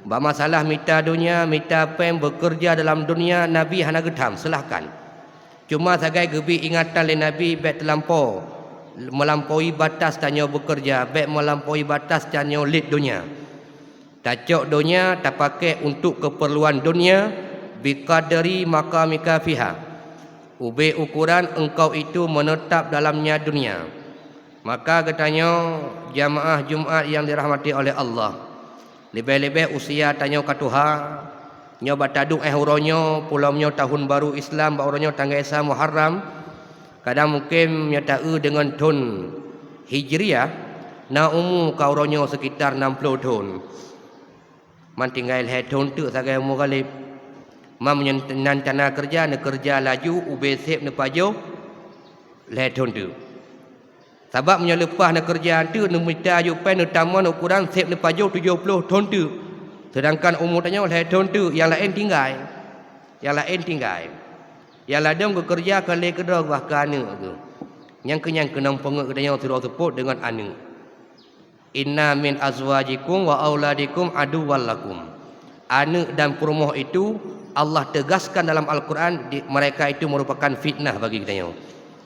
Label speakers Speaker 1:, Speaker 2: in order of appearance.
Speaker 1: Ba masalah mita dunia, mita pem bekerja dalam dunia, Nabi hana gedam, silahkan. Cuma sagai gebi ingatan le Nabi bet terlampau, melampaui batas tanya bekerja, bet melampaui batas tanya lid dunia. Tacok dunia tak pakai untuk keperluan dunia, biqadri maqamika fiha. Ube ukuran engkau itu menetap dalamnya dunia. Maka katanya jamaah Jumaat yang dirahmati oleh Allah, lebih-lebih usia tanya ke Tuhan, nyo bataduk huronyo pulamnyo tahun baru Islam, bauronyo tanggal Esa Muharram, kadang mungkin nyata dengan tahun Hijriah, na umur kauronyo sekitar 60 tahun. Man tinggal tahun tu sagai umur galib. Man menyentuh kerja, ne kerja laju, ube sip ne pajo, tahun tu. Sebab menyelepas nak kerja tu nak minta ajupan nak taman ukuran sep nak pajo 70 tahun tu. Sedangkan umur tanya oleh tahun tu yang lain tinggal. Yang lain tinggal. Yang ladang bekerja kali kedua bahkan anak tu. Yang kenang pengek katanya suruh sebut dengan anak. Inna min azwajikum wa auladikum aduwwal lakum. Anak dan perumoh itu Allah tegaskan dalam Al-Quran mereka itu merupakan fitnah bagi katanya.